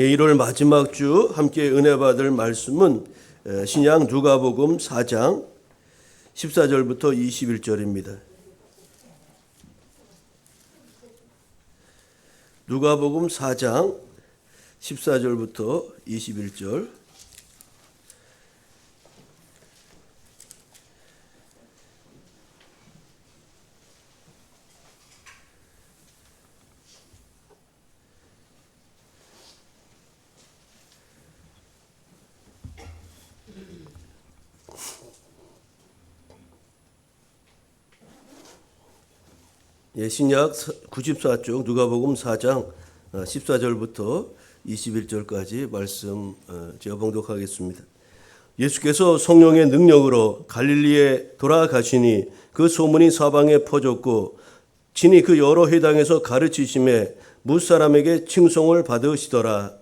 1월 마지막 주 함께 은혜 받을 말씀은 신약 누가복음 4장 14절부터 21절입니다. 누가복음 4장 14절부터 21절. 신약 94쪽 누가복음 4장 14절부터 21절까지 말씀 제가 봉독하겠습니다. 예수께서 성령의 능력으로 갈릴리에 돌아가시니 그 소문이 사방에 퍼졌고 친히 그 여러 회당에서 가르치심에 무사람에게 칭송을 받으시더라.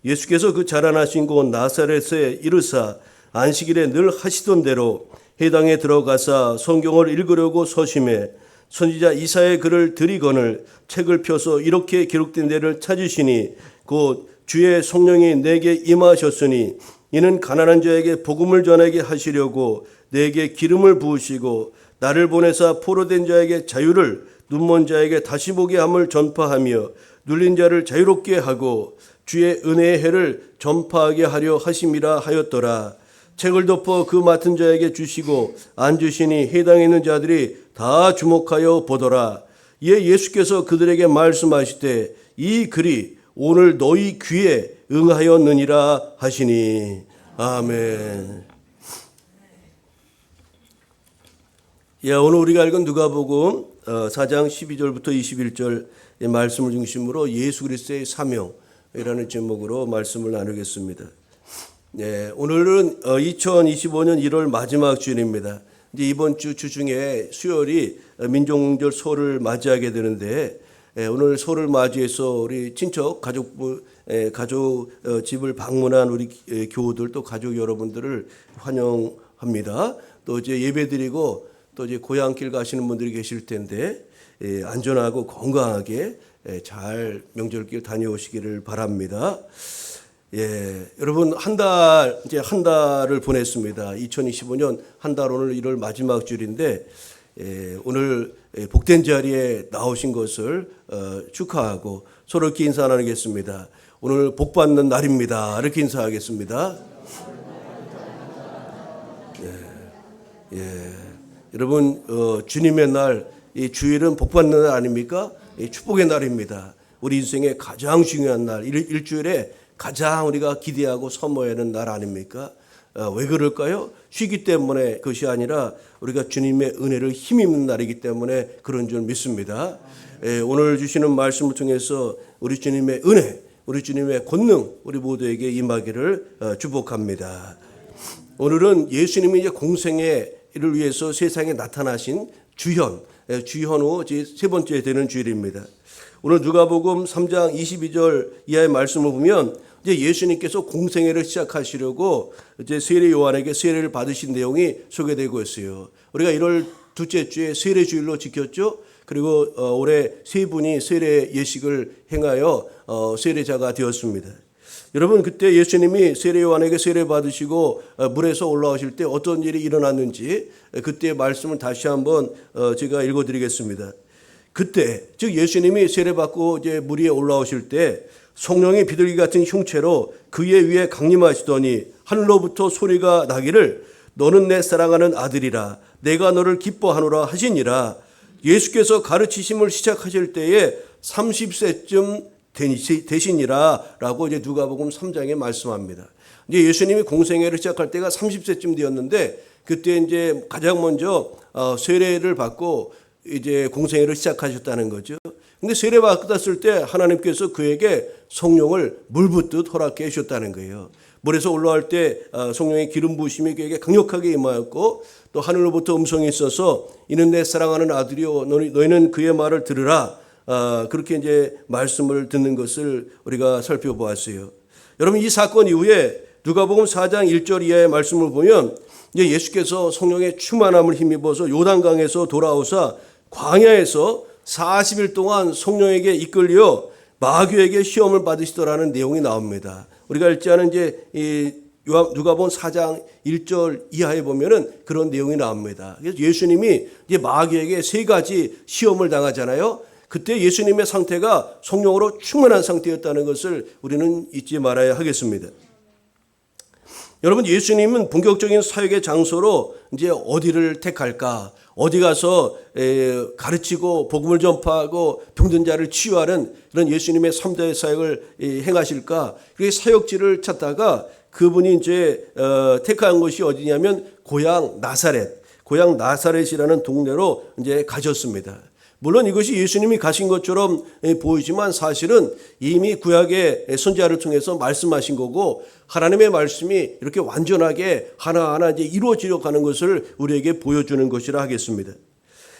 예수께서 그 자라나신 곳 나사렛에 이르사 안식일에 늘 하시던 대로 회당에 들어가사 성경을 읽으려고 서심해 선지자 이사야의 글을 들이거늘 책을 펴서 이렇게 기록된 데를 찾으시니 곧 주의 성령이 내게 임하셨으니 이는 가난한 자에게 복음을 전하게 하시려고 내게 기름을 부으시고 나를 보내사 포로된 자에게 자유를 눈먼 자에게 다시 보게 함을 전파하며 눌린 자를 자유롭게 하고 주의 은혜의 해를 전파하게 하려 하심이라 하였더라. 책을 덮어 그 맡은 자에게 주시고 앉으시니 회당에 있는 자들이 다 주목하여 보더라. 이에 예수께서 그들에게 말씀하시되 이 글이 오늘 너희 귀에 응하였느니라 하시니. 아멘. 오늘 우리가 읽은 누가복음 4장 12절부터 21절의 말씀을 중심으로 예수 그리스도의 사명이라는 제목으로 말씀을 나누겠습니다. 오늘은 2025년 1월 마지막 주일입니다. 이제 이번 주 중에 수요일이 민족명절 설을 맞이하게 되는데 오늘 설을 맞이해서 우리 친척 가족 집을 방문한 우리 교우들 또 가족 여러분들을 환영합니다. 또 이제 예배드리고 또 이제 고향길 가시는 분들이 계실 텐데 안전하고 건강하게 잘 명절길 다녀오시기를 바랍니다. 여러분 한 달을 보냈습니다. 2025년 한 달 오늘 1월 마지막 주일인데 오늘 복된 자리에 나오신 것을 축하하고 서로 이렇게 인사 나누겠습니다. 오늘 복 받는 날입니다. 이렇게 인사하겠습니다. 여러분 주님의 날, 이 주일은 복 받는 날 아닙니까? 축복의 날입니다. 우리 인생의 가장 중요한 날, 일주일에 가장 우리가 기대하고 선모하는 날 아닙니까? 왜 그럴까요? 쉬기 때문에 그것이 아니라 우리가 주님의 은혜를 힘입는 날이기 때문에 그런 줄 믿습니다. 오늘 주시는 말씀을 통해서 우리 주님의 은혜, 우리 주님의 권능 우리 모두에게 임하기를 축복합니다. 오늘은 예수님이 이제 공생애를 위해서 세상에 나타나신 주현 후 세 번째 되는 주일입니다. 오늘 누가복음 3장 22절 이하의 말씀을 보면 이제 예수님께서 공생애를 시작하시려고 이제 세례 요한에게 세례를 받으신 내용이 소개되고 있어요. 우리가 1월 둘째 주에 세례 주일로 지켰죠. 그리고 올해 세 분이 세례 예식을 행하여 세례자가 되었습니다. 여러분 그때 예수님이 세례 요한에게 세례 받으시고 물에서 올라오실 때 어떤 일이 일어났는지 그때의 말씀을 다시 한번 제가 읽어드리겠습니다. 그때 즉 예수님이 세례 받고 이제 물 위에 올라오실 때 성령이 비둘기 같은 형체로 그의 위에 강림하시더니 하늘로부터 소리가 나기를 너는 내 사랑하는 아들이라 내가 너를 기뻐하노라 하시니라. 예수께서 가르치심을 시작하실 때에 30세쯤 되시니라 라고 이제 누가복음 3장에 말씀합니다. 이제 예수님이 공생애를 시작할 때가 30세쯤 되었는데 그때 이제 가장 먼저 세례를 받고 이제 공생애를 시작하셨다는 거죠. 근데 세례 받았을 때 하나님께서 그에게 성령을 물붓듯 허락해 주셨다는 거예요. 물에서 올라올 때 성령의 기름 부으심이 그에게 강력하게 임하였고 또 하늘로부터 음성이 있어서 이는 내 사랑하는 아들이요 너희는 그의 말을 들으라. 그렇게 이제 말씀을 듣는 것을 우리가 살펴보았어요. 여러분 이 사건 이후에 누가복음 4장 1절 이하의 말씀을 보면 이제 예수께서 성령의 충만함을 힘입어서 요단강에서 돌아오사 광야에서 40일 동안 성령에게 이끌려 마귀에게 시험을 받으시더라는 내용이 나옵니다. 우리가 읽지않은 이제 이 누가복음 4장 1절 이하에 보면은 그런 내용이 나옵니다. 그래서 예수님이 이제 마귀에게 3가지 시험을 당하잖아요. 그때 예수님의 상태가 성령으로 충만한 상태였다는 것을 우리는 잊지 말아야 하겠습니다. 여러분, 예수님은 본격적인 사역의 장소로 이제 어디를 택할까? 어디 가서 가르치고 복음을 전파하고 병든 자를 치유하는 그런 예수님의 3대 사역을 행하실까? 그 사역지를 찾다가 그분이 이제 택한 곳이 어디냐면 고향 나사렛이라는 동네로 이제 가셨습니다. 물론 이것이 예수님이 가신 것처럼 보이지만 사실은 이미 구약의 선지자를 통해서 말씀하신 거고 하나님의 말씀이 이렇게 완전하게 하나하나 이제 이루어지려 가는 것을 우리에게 보여주는 것이라 하겠습니다.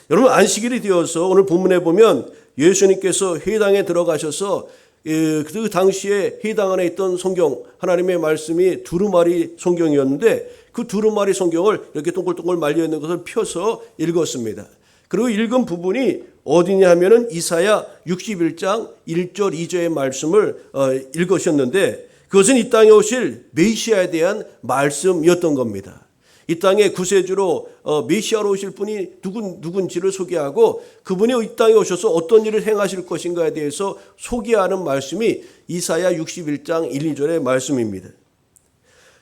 여러분, 안식일이 되어서 오늘 본문에 보면 예수님께서 회당에 들어가셔서 그 당시에 회당 안에 있던 성경, 하나님의 말씀이 두루마리 성경이었는데 그 두루마리 성경을 이렇게 동글동글 말려 있는 것을 펴서 읽었습니다. 그리고 읽은 부분이 어디냐 하면은 이사야 61장 1절 2절의 말씀을 읽으셨는데 그것은 이 땅에 오실 메시아에 대한 말씀이었던 겁니다. 이 땅에 구세주로 메시아로 오실 분이 누군지를 소개하고 그분이 이 땅에 오셔서 어떤 일을 행하실 것인가에 대해서 소개하는 말씀이 이사야 61장 1, 2절의 말씀입니다.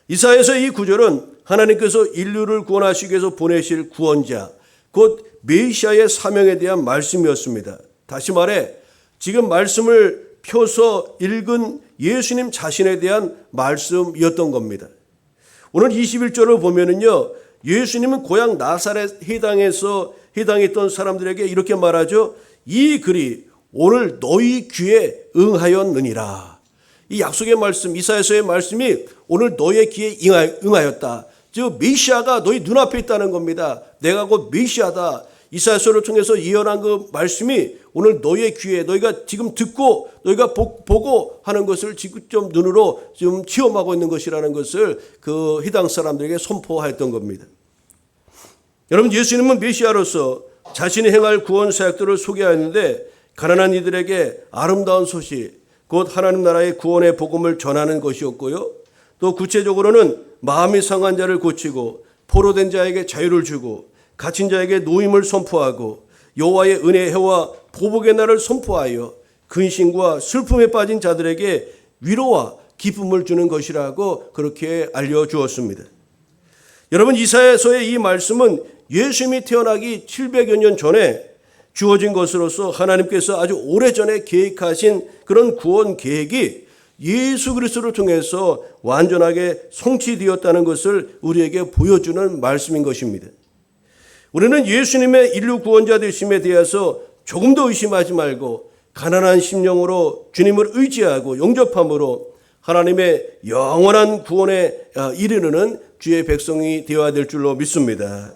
이사야에서 이 구절은 하나님께서 인류를 구원하시기 위해서 보내실 구원자, 곧 메시아의 사명에 대한 말씀이었습니다. 다시 말해 지금 말씀을 펴서 읽은 예수님 자신에 대한 말씀이었던 겁니다. 오늘 21절을 보면은요, 예수님은 고향 나사렛 해당에 있던 사람들에게 이렇게 말하죠. 이 글이 오늘 너희 귀에 응하였느니라. 이 약속의 말씀, 이사야서의 말씀이 오늘 너의 귀에 응하였다. 즉 메시아가 너희 눈앞에 있다는 겁니다. 내가 곧 메시아다. 이사야서를 통해서 예언한 그 말씀이 오늘 너희의 귀에 너희가 지금 듣고 너희가 보고 하는 것을 직접 눈으로 지금 체험하고 있는 것이라는 것을 그 해당 사람들에게 선포하였던 겁니다. 여러분, 예수님은 메시아로서 자신이 행할 구원 사역들을 소개하였는데 가난한 이들에게 아름다운 소식, 곧 하나님 나라의 구원의 복음을 전하는 것이었고요. 또 구체적으로는 마음이 상한 자를 고치고 포로된 자에게 자유를 주고 갇힌 자에게 노임을 선포하고 여호와의 은혜의 해와 보복의 날을 선포하여 근심과 슬픔에 빠진 자들에게 위로와 기쁨을 주는 것이라고 그렇게 알려주었습니다. 여러분, 이사야서의 이 말씀은 예수님이 태어나기 700여 년 전에 주어진 것으로서 하나님께서 아주 오래전에 계획하신 그런 구원 계획이 예수 그리스도를 통해서 완전하게 성취되었다는 것을 우리에게 보여주는 말씀인 것입니다. 우리는 예수님의 인류 구원자 되심에 대해서 조금도 의심하지 말고 가난한 심령으로 주님을 의지하고 영접함으로 하나님의 영원한 구원에 이르는 주의 백성이 되어야 될 줄로 믿습니다.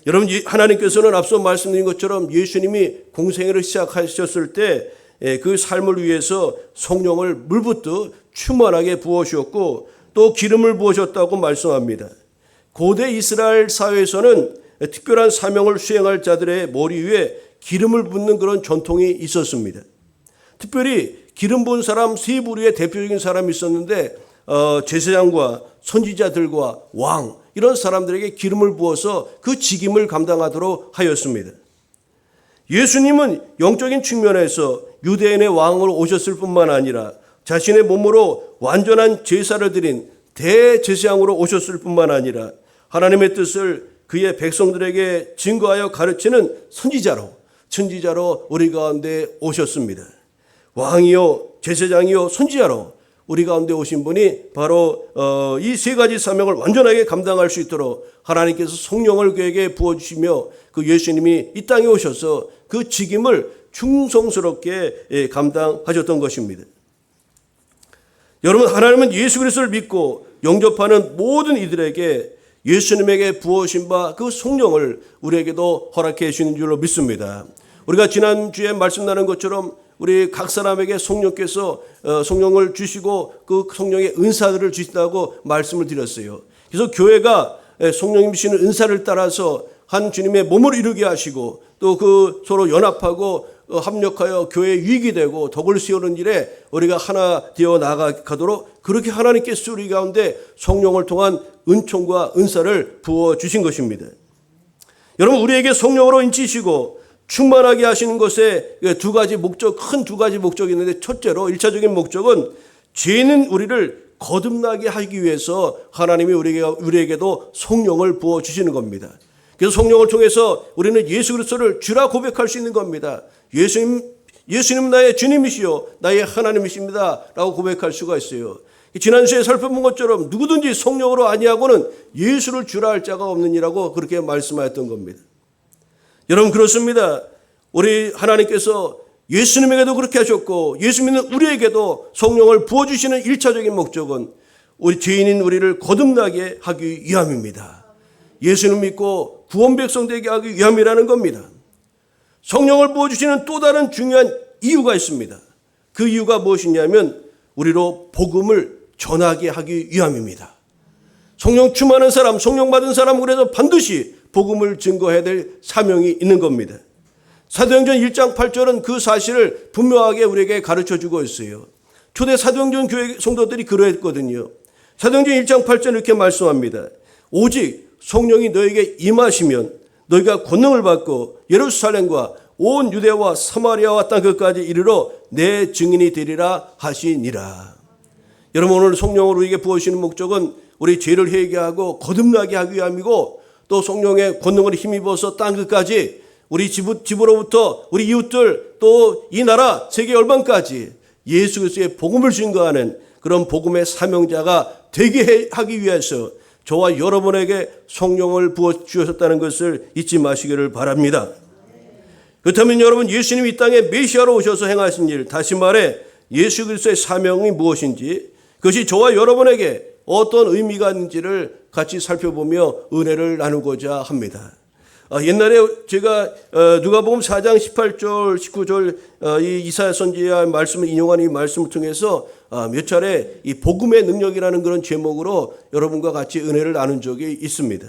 여러분, 하나님께서는 앞서 말씀드린 것처럼 예수님이 공생애를 시작하셨을 때 그 삶을 위해서 성령을 물붓듯 충만하게 부어주셨고 또 기름을 부으셨다고 말씀합니다. 고대 이스라엘 사회에서는 특별한 사명을 수행할 자들의 머리 위에 기름을 붓는 그런 전통이 있었습니다. 특별히 기름 부은 사람 세 부류의 대표적인 사람이 있었는데 제사장과 선지자들과 왕, 이런 사람들에게 기름을 부어서 그 직임을 감당하도록 하였습니다. 예수님은 영적인 측면에서 유대인의 왕으로 오셨을 뿐만 아니라 자신의 몸으로 완전한 제사를 드린 대제사장으로 오셨을 뿐만 아니라 하나님의 뜻을 그의 백성들에게 증거하여 가르치는 선지자로 우리 가운데 오셨습니다. 왕이요, 제사장이요, 선지자로 우리 가운데 오신 분이 바로 이 세 가지 사명을 완전하게 감당할 수 있도록 하나님께서 성령을 그에게 부어주시며 그 예수님이 이 땅에 오셔서 그 직임을 충성스럽게 감당하셨던 것입니다. 여러분, 하나님은 예수 그리스도를 믿고 영접하는 모든 이들에게 예수님에게 부어신 바 그 성령을 우리에게도 허락해 주시는 줄로 믿습니다. 우리가 지난주에 말씀 나눈 것처럼 우리 각 사람에게 성령께서 성령을 주시고 그 성령의 은사들을 주신다고 말씀을 드렸어요. 그래서 교회가 성령님 주시는 은사를 따라서 한 주님의 몸을 이루게 하시고 또 그 서로 연합하고 합력하여 교회에 유익이 되고 덕을 세우는 일에 우리가 하나 되어 나아가도록 그렇게 하나님께서 우리 가운데 성령을 통한 은총과 은사를 부어주신 것입니다. 여러분, 우리에게 성령으로 인치시고 충만하게 하시는 것에 두 가지 목적, 큰 두 가지 목적이 있는데, 첫째로 1차적인 목적은 죄는 우리를 거듭나게 하기 위해서 하나님이 우리에게도 성령을 부어주시는 겁니다. 그래서 성령을 통해서 우리는 예수 그리스도를 주라 고백할 수 있는 겁니다. 예수님 나의 주님이시요 나의 하나님이십니다 라고 고백할 수가 있어요. 지난주에 살펴본 것처럼 누구든지 성령으로 아니하고는 예수를 주라 할 자가 없느니라고 그렇게 말씀하였던 겁니다. 여러분, 그렇습니다. 우리 하나님께서 예수님에게도 그렇게 하셨고 예수 믿는 우리에게도 성령을 부어주시는 1차적인 목적은 우리 죄인인 우리를 거듭나게 하기 위함입니다. 예수님 믿고 구원 백성 되게 하기 위함이라는 겁니다. 성령을 부어주시는 또 다른 중요한 이유가 있습니다. 그 이유가 무엇이냐면 우리로 복음을 전하게 하기 위함입니다. 성령 충만한 사람, 성령 받은 사람, 그래서 반드시 복음을 증거해야 될 사명이 있는 겁니다. 사도행전 1장 8절은 그 사실을 분명하게 우리에게 가르쳐주고 있어요. 초대 사도행전 교회 성도들이 그러했거든요. 사도행전 1장 8절 이렇게 말씀합니다. 오직 성령이 너에게 임하시면 너희가 권능을 받고 예루살렘과 온 유대와 사마리아와 땅끝까지 이르러 내 증인이 되리라 하시니라. 여러분, 오늘 성령을 우리에게 부어주시는 목적은 우리 죄를 회개하고 거듭나게 하기 위함이고, 또 성령의 권능을 힘입어서 땅끝까지 우리 집으로부터 우리 이웃들, 또 이 나라 세계 열방까지 예수 그리스도의 복음을 증거하는 그런 복음의 사명자가 되게 하기 위해서 저와 여러분에게 성령을 부어 주셨다는 것을 잊지 마시기를 바랍니다. 그렇다면 여러분, 예수님이 이 땅에 메시아로 오셔서 행하신 일, 다시 말해 예수 그리스도의 사명이 무엇인지, 그것이 저와 여러분에게 어떤 의미가 있는지를 같이 살펴보며 은혜를 나누고자 합니다. 옛날에 제가 누가복음 4장 18절 19절 이 이사야 선지자의 말씀을 인용한 이 말씀을 통해서 몇 차례 이 복음의 능력이라는 그런 제목으로 여러분과 같이 은혜를 나눈 적이 있습니다.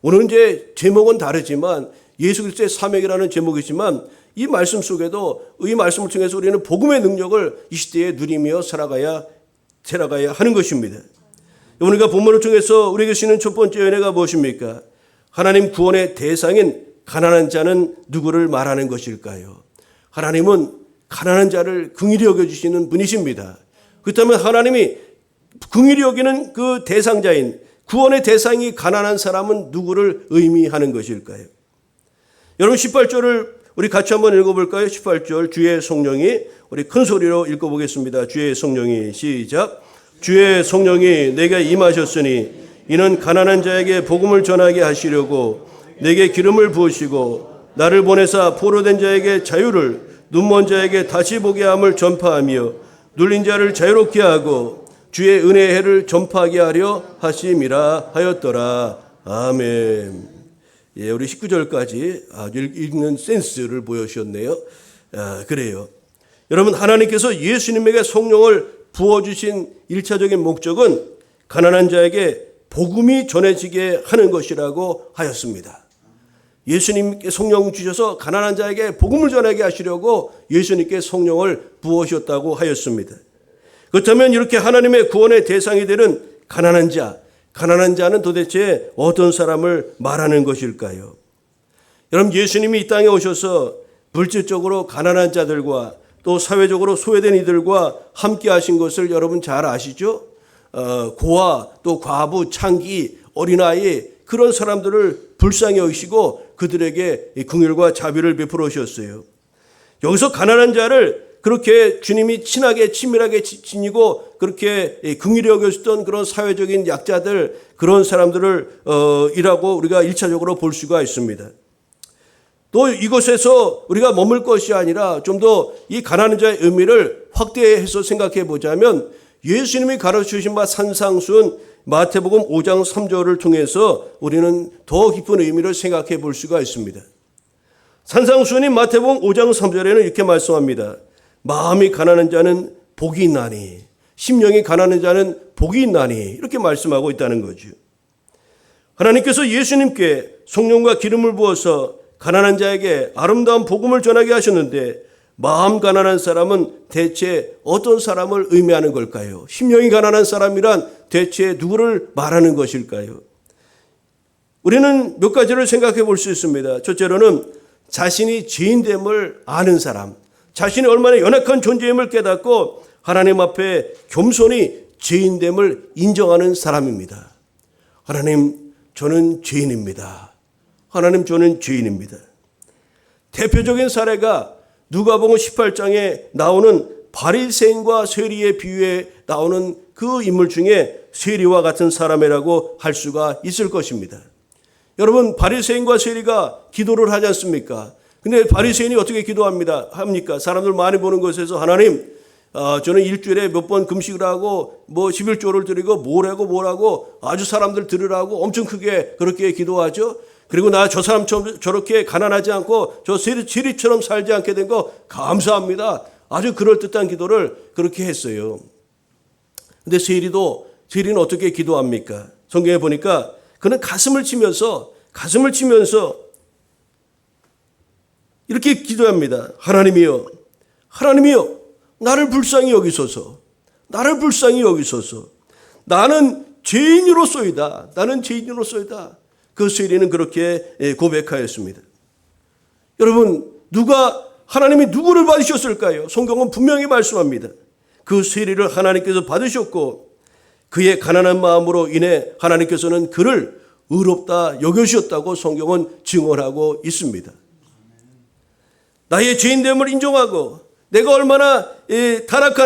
오늘은 이제 제목은 다르지만 예수 그리스도의 사명이라는 제목이지만 이 말씀 속에도 이 말씀을 통해서 우리는 복음의 능력을 이 시대에 누리며 살아가야 하는 것입니다. 우리가 본문을 통해서 우리에게 주시는 첫 번째 은혜가 무엇입니까? 하나님 구원의 대상인 가난한 자는 누구를 말하는 것일까요? 하나님은 가난한 자를 긍휼히 여겨주시는 분이십니다. 그렇다면 하나님이 긍휼히 여기는 그 대상자인 구원의 대상이 가난한 사람은 누구를 의미하는 것일까요? 여러분, 18절을 우리 같이 한번 읽어볼까요? 18절, 주의 성령이, 우리 큰 소리로 읽어보겠습니다. 주의 성령이, 시작. 주의 성령이 내게 임하셨으니 이는 가난한 자에게 복음을 전하게 하시려고 내게 기름을 부으시고 나를 보내사 포로된 자에게 자유를, 눈먼 자에게 다시 보게 함을 전파하며 눌린 자를 자유롭게 하고 주의 은혜의 해를 전파하게 하려 하심이라 하였더라. 아멘. 예, 우리 19절까지 읽는 센스를 보여주셨네요. 그래요. 여러분, 하나님께서 예수님에게 성령을 부어주신 1차적인 목적은 가난한 자에게 복음이 전해지게 하는 것이라고 하였습니다. 예수님께 성령 주셔서 가난한 자에게 복음을 전하게 하시려고 예수님께 성령을 부어주셨다고 하였습니다. 그렇다면 이렇게 하나님의 구원의 대상이 되는 가난한 자는 도대체 어떤 사람을 말하는 것일까요? 여러분, 예수님이 이 땅에 오셔서 물질적으로 가난한 자들과 또 사회적으로 소외된 이들과 함께 하신 것을 여러분 잘 아시죠? 고아, 또 과부, 창기, 어린아이, 그런 사람들을 불쌍히 여기시고 그들에게 긍휼과 자비를 베풀어 주셨어요. 여기서 가난한 자를 그렇게 주님이 친하게 친밀하게 지니고 그렇게 긍휼히 여겨주던 그런 사회적인 약자들, 그런 사람들을 이라고 우리가 1차적으로 볼 수가 있습니다. 또 이곳에서 우리가 머물 것이 아니라 좀 더 이 가난한 자의 의미를 확대해서 생각해 보자면 예수님이 가르치신 바 산상수훈 마태복음 5장 3절을 통해서 우리는 더 깊은 의미를 생각해 볼 수가 있습니다. 산상수훈인 마태복음 5장 3절에는 이렇게 말씀합니다. 마음이 가난한 자는 복이 있나니, 심령이 가난한 자는 복이 있나니, 이렇게 말씀하고 있다는 거죠. 하나님께서 예수님께 성령과 기름을 부어서 가난한 자에게 아름다운 복음을 전하게 하셨는데 마음 가난한 사람은 대체 어떤 사람을 의미하는 걸까요? 심령이 가난한 사람이란 대체 누구를 말하는 것일까요? 우리는 몇 가지를 생각해 볼 수 있습니다. 첫째로는 자신이 죄인됨을 아는 사람, 자신이 얼마나 연약한 존재임을 깨닫고 하나님 앞에 겸손히 죄인됨을 인정하는 사람입니다. 하나님, 저는 죄인입니다. 하나님, 저는 죄인입니다. 대표적인 사례가 누가복음 18장에 나오는 바리새인과 세리의 비유에 나오는 그 인물 중에 세리와 같은 사람이라고 할 수가 있을 것입니다. 여러분, 바리새인과 세리가 기도를 하지 않습니까? 근데 바리새인이 어떻게 합니까? 사람들 많이 보는 곳에서 하나님, 저는 일주일에 몇 번 금식을 하고 11조를 드리고 뭐라고 아주 사람들 들으라고 엄청 크게 그렇게 기도하죠. 그리고 나 저 사람처럼 저렇게 가난하지 않고 저 세리처럼 살지 않게 된 거 감사합니다. 아주 그럴듯한 기도를 그렇게 했어요. 근데 세리는 어떻게 기도합니까? 성경에 보니까 그는 가슴을 치면서 이렇게 기도합니다. 하나님이여, 나를 불쌍히 여기소서. 나는 죄인으로소이다. 그 세리는 그렇게 고백하였습니다. 여러분, 하나님이 누구를 받으셨을까요? 성경은 분명히 말씀합니다. 그 세리를 하나님께서 받으셨고 그의 가난한 마음으로 인해 하나님께서는 그를 의롭다 여겨주셨다고 성경은 증언하고 있습니다. 나의 죄인됨을 인정하고 내가 얼마나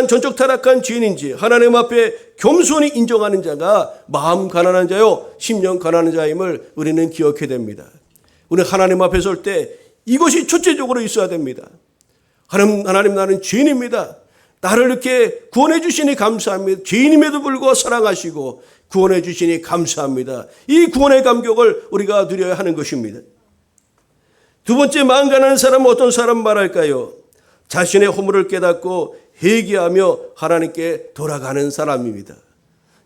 전적 타락한 죄인인지 하나님 앞에 겸손히 인정하는 자가 마음 가난한 자요 심령 가난한 자임을 우리는 기억해야 됩니다. 우리는 하나님 앞에 설 때 이것이 첫째적으로 있어야 됩니다. 하나님, 나는 죄인입니다. 나를 이렇게 구원해 주시니 감사합니다. 죄인임에도 불구하고 사랑하시고 구원해 주시니 감사합니다. 이 구원의 감격을 우리가 누려야 하는 것입니다. 두 번째, 마음 가난한 사람은 어떤 사람 말할까요? 자신의 허물을 깨닫고 회개하며 하나님께 돌아가는 사람입니다.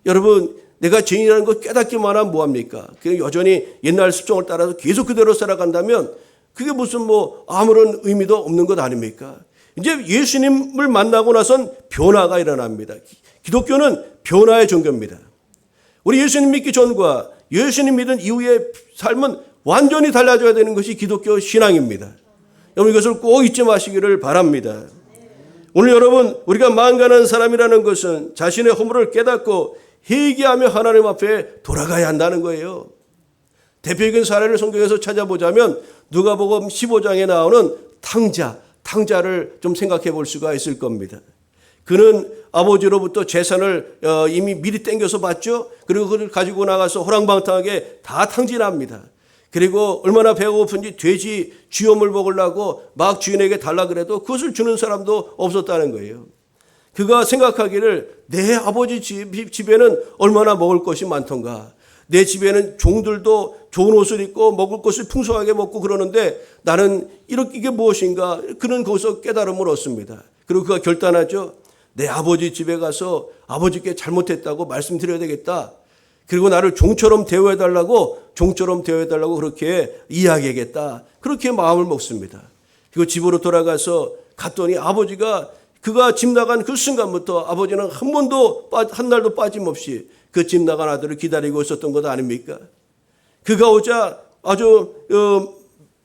여러분, 내가 죄인이라는 걸 깨닫기만 하면 뭐합니까? 그냥 여전히 옛날 습성을 따라서 계속 그대로 살아간다면 그게 무슨 아무런 의미도 없는 것 아닙니까? 이제 예수님을 만나고 나선 변화가 일어납니다. 기독교는 변화의 종교입니다. 우리 예수님 믿기 전과 예수님 믿은 이후의 삶은 완전히 달라져야 되는 것이 기독교 신앙입니다. 여러분, 이것을 꼭 잊지 마시기를 바랍니다. 오늘 여러분, 우리가 마음 가난한 사람이라는 것은 자신의 허물을 깨닫고 회개하며 하나님 앞에 돌아가야 한다는 거예요. 대표적인 사례를 성경에서 찾아보자면 누가복음 15장에 나오는 탕자를 좀 생각해 볼 수가 있을 겁니다. 그는 아버지로부터 재산을 이미 미리 땡겨서 받죠. 그리고 그걸 가지고 나가서 호랑방탕하게 다 탕진합니다. 그리고 얼마나 배가 고픈지 돼지 쥐염을 먹으려고 막 주인에게 달라 그래도 그것을 주는 사람도 없었다는 거예요. 그가 생각하기를 내 아버지 집에는 얼마나 먹을 것이 많던가. 내 집에는 종들도 좋은 옷을 입고 먹을 것을 풍성하게 먹고 그러는데 나는 이게 무엇인가. 그는 거기서 깨달음을 얻습니다. 그리고 그가 결단하죠. 내 아버지 집에 가서 아버지께 잘못했다고 말씀드려야 되겠다. 그리고 나를 종처럼 대우해달라고 그렇게 이야기하겠다. 그렇게 마음을 먹습니다. 그리고 집으로 돌아가서 갔더니 그가 집 나간 그 순간부터 아버지는 한 날도 빠짐없이 그 집 나간 아들을 기다리고 있었던 것 아닙니까? 그가 오자 아주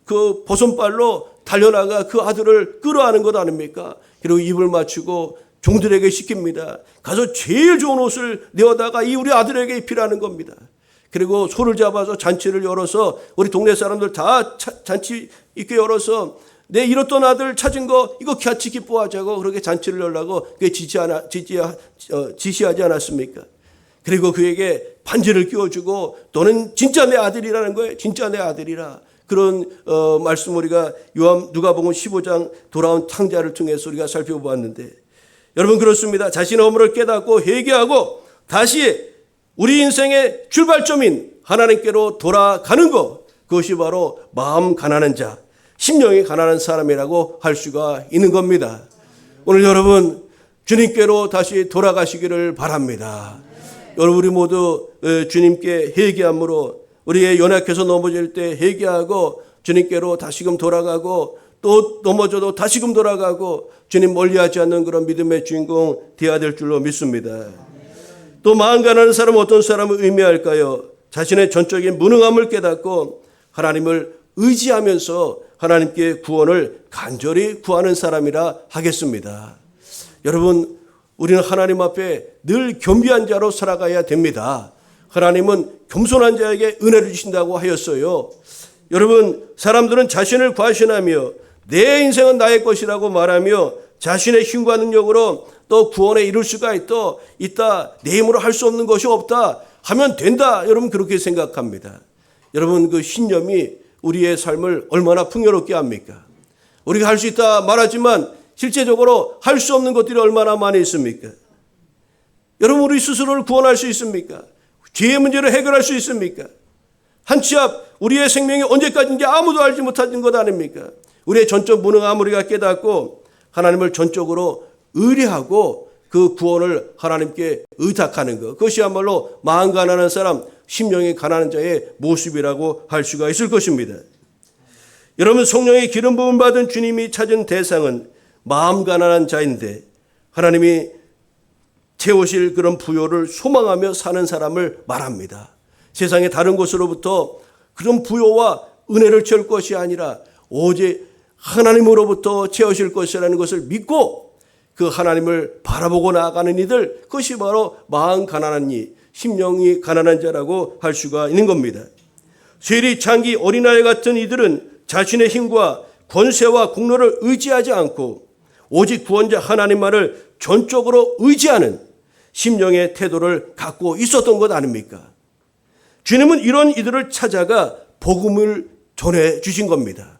그 버선발로 달려나가 그 아들을 끌어안은 것 아닙니까? 그리고 입을 맞추고 종들에게 시킵니다. 가서 제일 좋은 옷을 내어다가 우리 아들에게 입히라는 겁니다. 그리고 소를 잡아서 잔치를 열어서 우리 동네 사람들 다 잔치 있게 열어서 내 잃었던 아들 찾은 거 이거 같이 기뻐하자고 그렇게 잔치를 열라고 그게 지시하지 않았습니까? 그리고 그에게 반지를 끼워주고 너는 진짜 내 아들이라는 거예요. 진짜 내 아들이라. 그런 말씀 우리가 누가복음 15장 돌아온 탕자를 통해서 우리가 살펴보았는데 여러분, 그렇습니다. 자신의 허물을 깨닫고 회개하고 다시 우리 인생의 출발점인 하나님께로 돌아가는 것, 그것이 바로 마음 가난한 자, 심령이 가난한 사람이라고 할 수가 있는 겁니다. 오늘 여러분, 주님께로 다시 돌아가시기를 바랍니다. 여러분, 우리 모두 주님께 회개함으로 우리의 연약해서 넘어질 때 회개하고 주님께로 다시금 돌아가고 또 넘어져도 다시금 돌아가고 주님 멀리하지 않는 그런 믿음의 주인공 되어야 될 줄로 믿습니다. 또 마음 가난한 사람은 어떤 사람을 의미할까요? 자신의 전적인 무능함을 깨닫고 하나님을 의지하면서 하나님께 구원을 간절히 구하는 사람이라 하겠습니다. 여러분, 우리는 하나님 앞에 늘 겸비한 자로 살아가야 됩니다. 하나님은 겸손한 자에게 은혜를 주신다고 하였어요. 여러분, 사람들은 자신을 과신하며 내 인생은 나의 것이라고 말하며 자신의 힘과 능력으로 또 구원에 이룰 수가 있다. 내 힘으로 할 수 없는 것이 없다. 하면 된다. 여러분 그렇게 생각합니다. 여러분 그 신념이 우리의 삶을 얼마나 풍요롭게 합니까? 우리가 할 수 있다 말하지만 실제적으로 할 수 없는 것들이 얼마나 많이 있습니까? 여러분 우리 스스로를 구원할 수 있습니까? 죄의 문제를 해결할 수 있습니까? 한 치 앞 우리의 생명이 언제까지인지 아무도 알지 못하는 것 아닙니까? 우리의 전적 무능함을 우리가 깨닫고 하나님을 전적으로 의뢰하고 그 구원을 하나님께 의탁하는 것, 그것이야말로 마음 가난한 사람, 심령이 가난한 자의 모습이라고 할 수가 있을 것입니다. 여러분, 성령의 기름 부음 받은 주님이 찾은 대상은 마음 가난한 자인데 하나님이 채우실 그런 부요를 소망하며 사는 사람을 말합니다. 세상의 다른 곳으로부터 그런 부요와 은혜를 채울 것이 아니라 오직 하나님으로부터 채우실 것이라는 것을 믿고 그 하나님을 바라보고 나아가는 이들, 그것이 바로 마음 가난한 이, 심령이 가난한 자라고 할 수가 있는 겁니다. 쇠리, 창기, 어린아이 같은 이들은 자신의 힘과 권세와 공로를 의지하지 않고 오직 구원자 하나님만을 전적으로 의지하는 심령의 태도를 갖고 있었던 것 아닙니까? 주님은 이런 이들을 찾아가 복음을 전해 주신 겁니다.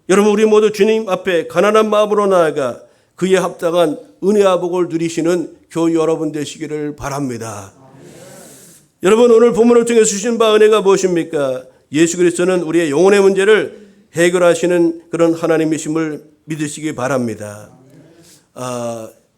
여러분, 우리 모두 주님 앞에 가난한 마음으로 나아가 그에 합당한 은혜와 복을 누리시는 교회 여러분 되시기를 바랍니다. 여러분, 오늘 본문을 통해 주신 바 은혜가 무엇입니까? 예수 그리스도는 우리의 영혼의 문제를 해결하시는 그런 하나님이심을 믿으시기 바랍니다.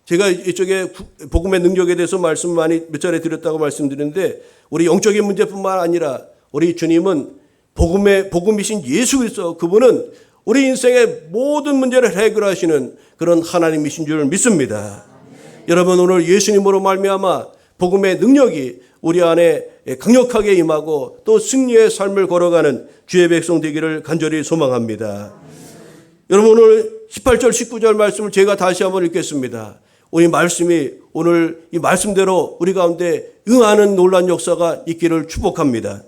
제가 이쪽에 복음의 능력에 대해서 말씀 많이 몇 차례 드렸다고 말씀드렸는데 우리 영적인 문제뿐만 아니라 우리 주님은 복음이신 예수 그리스도, 그분은 우리 인생의 모든 문제를 해결하시는 그런 하나님이신 줄 믿습니다. 여러분, 오늘 예수님으로 말미암아 복음의 능력이 우리 안에 강력하게 임하고 또 승리의 삶을 걸어가는 주의 백성 되기를 간절히 소망합니다. 여러분, 오늘 18절 19절 말씀을 제가 다시 한번 읽겠습니다. 우리 말씀이 오늘 이 말씀대로 우리 가운데 응하는 놀라운 역사가 있기를 축복합니다.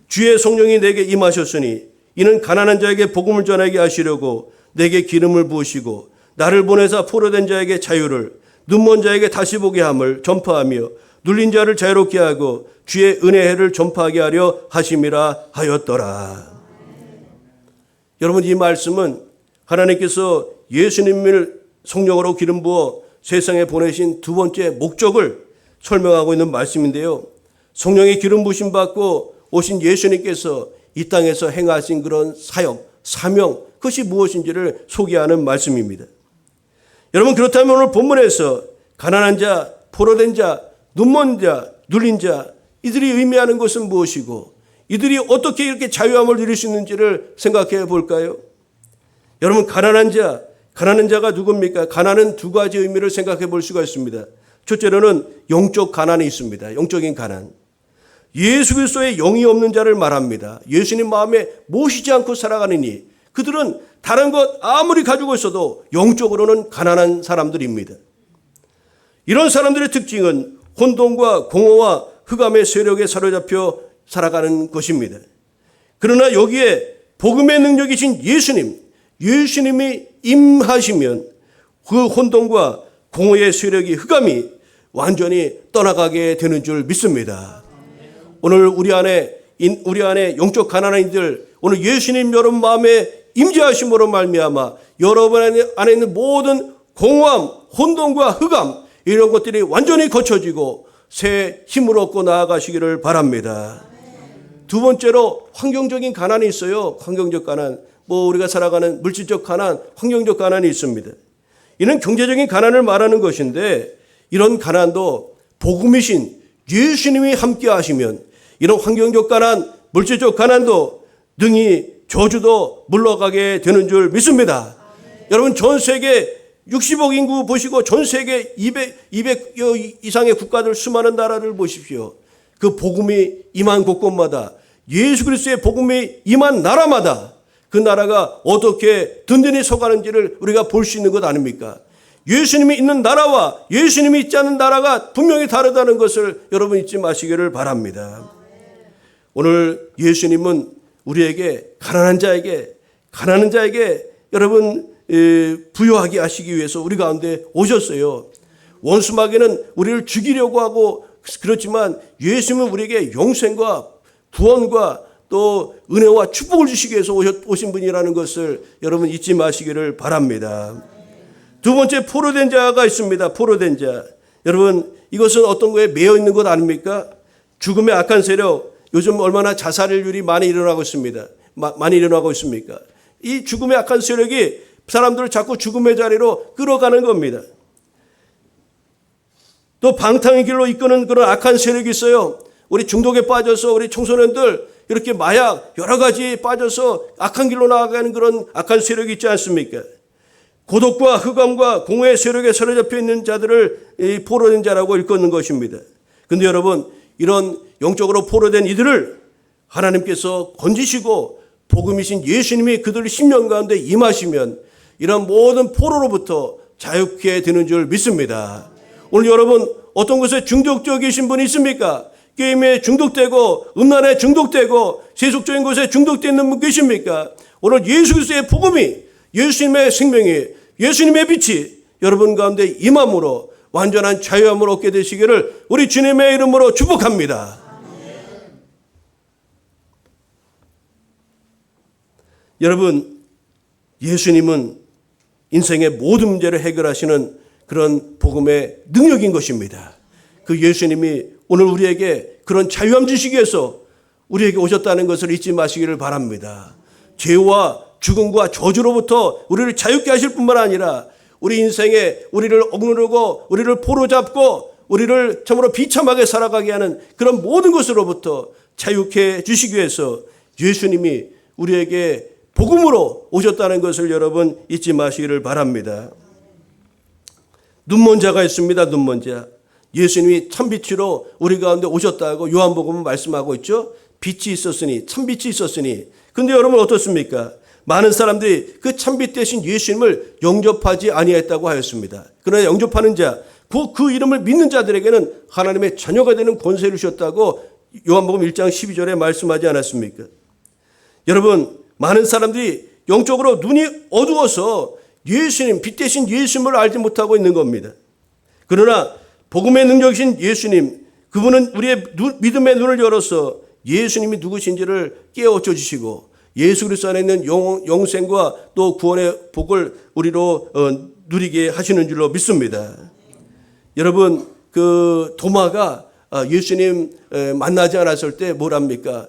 주의 성령이 내게 임하셨으니 이는 가난한 자에게 복음을 전하게 하시려고 내게 기름을 부으시고 나를 보내사 포로된 자에게 자유를, 눈먼 자에게 다시 보게 함을 전파하며 눌린 자를 자유롭게 하고 주의 은혜를 전파하게 하려 하심이라 하였더라. 여러분, 이 말씀은 하나님께서 예수님을 성령으로 기름 부어 세상에 보내신 두 번째 목적을 설명하고 있는 말씀인데요. 성령의 기름 부으심 받고 오신 예수님께서 이 땅에서 행하신 그런 사역, 사명, 그것이 무엇인지를 소개하는 말씀입니다. 여러분, 그렇다면 오늘 본문에서 가난한 자, 포로된 자, 눈먼 자, 눌린 자, 이들이 의미하는 것은 무엇이고 이들이 어떻게 이렇게 자유함을 누릴 수 있는지를 생각해 볼까요? 여러분, 가난한 자가 누굽니까? 가난은 두 가지 의미를 생각해 볼 수가 있습니다. 첫째로는 영적 가난이 있습니다. 영적인 가난. 예수 그리스도의 영이 없는 자를 말합니다. 예수님 마음에 모시지 않고 살아가느니 그들은 다른 것 아무리 가지고 있어도 영적으로는 가난한 사람들입니다. 이런 사람들의 특징은 혼돈과 공허와 흑암의 세력에 사로잡혀 살아가는 것입니다. 그러나 여기에 복음의 능력이신 예수님이 임하시면 그 혼돈과 공허의 세력이, 흑암이 완전히 떠나가게 되는 줄 믿습니다. 오늘 우리 안에 영적 가난한 이들, 오늘 예수님 여러분 마음에 임재하심으로 말미암아 여러분 안에 있는 모든 공허함, 혼돈과 흑암, 이런 것들이 완전히 거쳐지고 새 힘을 얻고 나아가시기를 바랍니다. 두 번째로 환경적인 가난이 있어요. 환경적 가난. 우리가 살아가는 물질적 가난, 환경적 가난이 있습니다. 이는 경제적인 가난을 말하는 것인데 이런 가난도 복음이신 예수님이 함께 하시면 이런 환경적 가난, 물질적 가난도 능히 저주도 물러가게 되는 줄 믿습니다. 여러분 전 세계 60억 인구 보시고 전 세계 200여 이상의 국가들 수많은 나라를 보십시오. 그 복음이 임한 곳곳마다 예수 그리스도의 복음이 임한 나라마다 그 나라가 어떻게 든든히 서가는지를 우리가 볼 수 있는 것 아닙니까? 예수님이 있는 나라와 예수님이 있지 않는 나라가 분명히 다르다는 것을 여러분 잊지 마시기를 바랍니다. 오늘 예수님은 우리에게 가난한 자에게 여러분 부유하게 하시기 위해서 우리 가운데 오셨어요. 원수 마귀는 우리를 죽이려고 하고 그렇지만 예수님은 우리에게 영생과 구원과 또 은혜와 축복을 주시기 위해서 오신 분이라는 것을 여러분 잊지 마시기를 바랍니다. 두 번째, 포로된 자가 있습니다. 포로된 자. 여러분 이것은 어떤 거에 매여 있는 것 아닙니까? 죽음의 악한 세력, 요즘 얼마나 자살률이 많이 일어나고 있습니다. 많이 일어나고 있습니까? 이 죽음의 악한 세력이 사람들을 자꾸 죽음의 자리로 끌어가는 겁니다. 또 방탕의 길로 이끄는 그런 악한 세력이 있어요. 우리 중독에 빠져서 우리 청소년들 이렇게 마약 여러 가지 빠져서 악한 길로 나아가는 그런 악한 세력이 있지 않습니까? 고독과 흑암과 공허의 세력에 사로잡혀 있는 자들을 포로된 자라고 일컫는 것입니다. 그런데 여러분 이런 영적으로 포로된 이들을 하나님께서 건지시고 복음이신 예수님이 그들 심령 가운데 임하시면 이런 모든 포로로부터 자유케 되는 줄 믿습니다. 오늘 여러분 어떤 것에 중독되어 계신 분이 있습니까? 게임에 중독되고 음란에 중독되고 세속적인 것에 중독되어 있는 분 계십니까? 오늘 예수 그리스도의 복음이 예수님의 생명이 예수님의 빛이 여러분 가운데 임함으로 완전한 자유함을 얻게 되시기를 우리 주님의 이름으로 축복합니다. 여러분 예수님은 인생의 모든 문제를 해결하시는 그런 복음의 능력인 것입니다. 그 예수님이 오늘 우리에게 그런 자유함 주시기 위해서 우리에게 오셨다는 것을 잊지 마시기를 바랍니다. 죄와 죽음과 저주로부터 우리를 자유케 하실 뿐만 아니라 우리 인생에 우리를 억누르고 우리를 포로잡고 우리를 참으로 비참하게 살아가게 하는 그런 모든 것으로부터 자유케 해주시기 위해서 예수님이 우리에게 복음으로 오셨다는 것을 여러분 잊지 마시기를 바랍니다. 눈먼 자가 있습니다. 눈먼 자. 예수님이 참빛으로 우리 가운데 오셨다고 요한복음은 말씀하고 있죠. 빛이 있었으니 참빛이 있었으니. 근데 여러분 어떻습니까? 많은 사람들이 그 참빛 대신 예수님을 영접하지 아니했다고 하였습니다. 그러나 영접하는 자, 그 이름을 믿는 자들에게는 하나님의 자녀가 되는 권세를 주셨다고 요한복음 1장 12절에 말씀하지 않았습니까? 여러분 많은 사람들이 영적으로 눈이 어두워서 예수님, 빛 대신 예수님을 알지 못하고 있는 겁니다. 그러나 복음의 능력이신 예수님, 그분은 우리의 믿음의 눈을 열어서 예수님이 누구신지를 깨우쳐 주시고 예수 그리스도 안에 있는 영생과 또 구원의 복을 우리로 누리게 하시는 줄로 믿습니다. 여러분 그 도마가 예수님 만나지 않았을 때 뭐랍니까?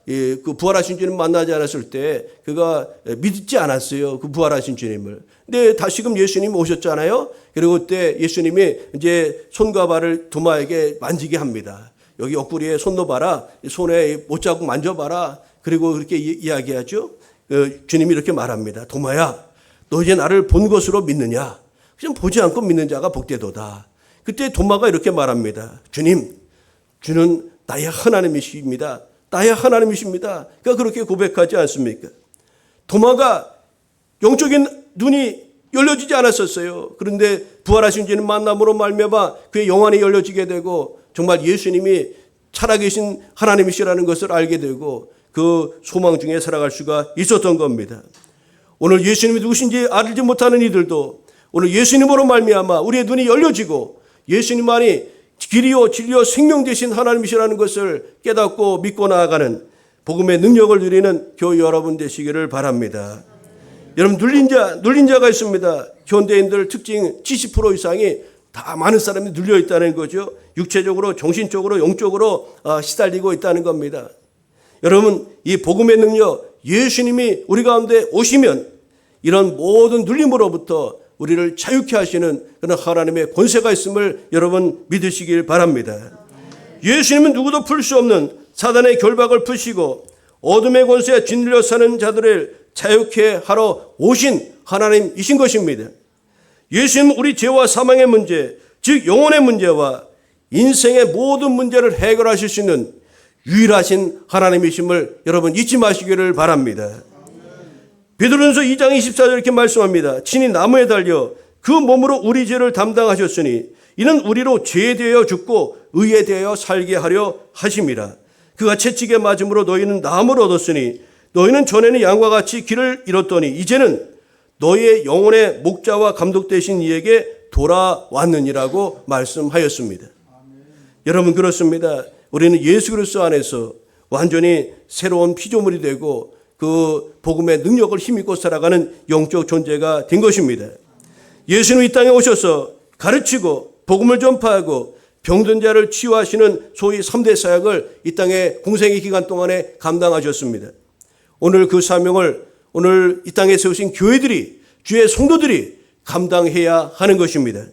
그 부활하신 주님 만나지 않았을 때 그가 믿지 않았어요. 그 부활하신 주님을. 근데 다시금 예수님 오셨잖아요. 그리고 그때 예수님이 이제 손과 발을 도마에게 만지게 합니다. 여기 옆구리에 손 넣어봐라. 손에 못자국 만져봐라. 그리고 그렇게 이야기하죠. 주님이 이렇게 말합니다. 도마야, 너 이제 나를 본 것으로 믿느냐? 그냥 보지 않고 믿는 자가 복되도다. 그때 도마가 이렇게 말합니다. 주님, 주는 나의 하나님이십니다. 나의 하나님이십니다. 그러니까 그렇게 고백하지 않습니까? 도마가 영적인 눈이 열려지지 않았었어요. 그런데 부활하신 주님 만남으로 말미암아 그의 영안이 열려지게 되고 정말 예수님이 살아계신 하나님이시라는 것을 알게 되고 그 소망 중에 살아갈 수가 있었던 겁니다. 오늘 예수님이 누구신지 알지 못하는 이들도 오늘 예수님으로 말미암아 우리의 눈이 열려지고 예수님만이 길이요 진리요 생명 되신 하나님이시라는 것을 깨닫고 믿고 나아가는 복음의 능력을 누리는 교회 여러분 되시기를 바랍니다. 여러분 눌린 자가 있습니다. 현대인들 특징 70% 이상이 다 많은 사람이 눌려 있다는 거죠. 육체적으로 정신적으로 영적으로 시달리고 있다는 겁니다. 여러분 이 복음의 능력 예수님이 우리 가운데 오시면 이런 모든 눌림으로부터 우리를 자유케 하시는 그런 하나님의 권세가 있음을 여러분 믿으시길 바랍니다. 예수님은 누구도 풀 수 없는 사단의 결박을 푸시고 어둠의 권세에 짓눌려 사는 자들을 자유케 하러 오신 하나님이신 것입니다. 예수님은 우리 죄와 사망의 문제, 즉 영혼의 문제와 인생의 모든 문제를 해결하실 수 있는 유일하신 하나님이심을 여러분 잊지 마시기를 바랍니다. 베드로전서 2장 24절 이렇게 말씀합니다. 친히 나무에 달려 그 몸으로 우리 죄를 담당하셨으니 이는 우리로 죄에 대하여 죽고 의에 대하여 살게 하려 하심이라. 그가 채찍에 맞음으로 너희는 나음을 얻었으니 너희는 전에는 양과 같이 길을 잃었더니 이제는 너희의 영혼의 목자와 감독 되신 이에게 돌아왔느니라고 말씀하였습니다. 여러분 그렇습니다. 우리는 예수 그리스도 안에서 완전히 새로운 피조물이 되고 그 복음의 능력을 힘입고 살아가는 영적 존재가 된 것입니다. 예수는 이 땅에 오셔서 가르치고 복음을 전파하고 병든 자를 치유하시는 소위 3대 사역을 이 땅의 공생의 기간 동안에 감당하셨습니다. 오늘 그 사명을 오늘 이 땅에 세우신 교회들이 주의 성도들이 감당해야 하는 것입니다.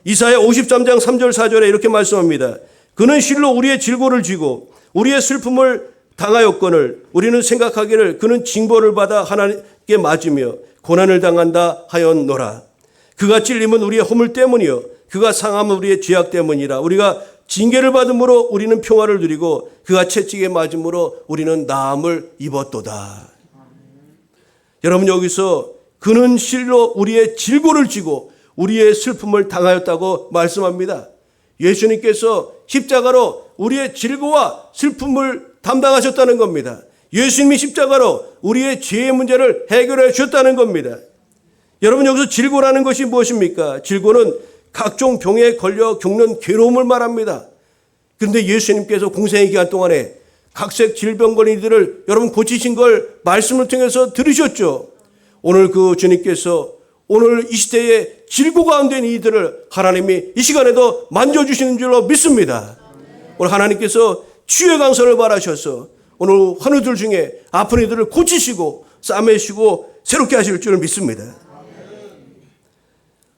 이사야 53장 3절 4절에 이렇게 말씀합니다. 그는 실로 우리의 질고를 지고 우리의 슬픔을 당하였거늘 우리는 생각하기를 그는 징벌을 받아 하나님께 맞으며 고난을 당한다 하였노라. 그가 찔림은 우리의 허물 때문이요 그가 상함은 우리의 죄악 때문이라. 우리가 징계를 받음으로 우리는 평화를 누리고 그가 채찍에 맞음으로 우리는 나음을 입었도다. 여러분 여기서 그는 실로 우리의 질고를 지고 우리의 슬픔을 당하였다고 말씀합니다. 예수님께서 십자가로 우리의 질고와 슬픔을 담당하셨다는 겁니다. 예수님이 십자가로 우리의 죄의 문제를 해결해 주셨다는 겁니다. 여러분 여기서 질고라는 것이 무엇입니까? 질고는 각종 병에 걸려 겪는 괴로움을 말합니다. 그런데 예수님께서 공생의 기간 동안에 각색 질병 걸린 이들을 여러분 고치신 걸 말씀을 통해서 들으셨죠. 오늘 그 주님께서 오늘 이 시대에 질고 가운데 있는 이들을 하나님이 이 시간에도 만져주시는 줄로 믿습니다. 오늘 하나님께서 치유의 강선을 바라셔서 오늘 환우들 중에 아픈 이들을 고치시고 싸매시고 새롭게 하실 줄 믿습니다.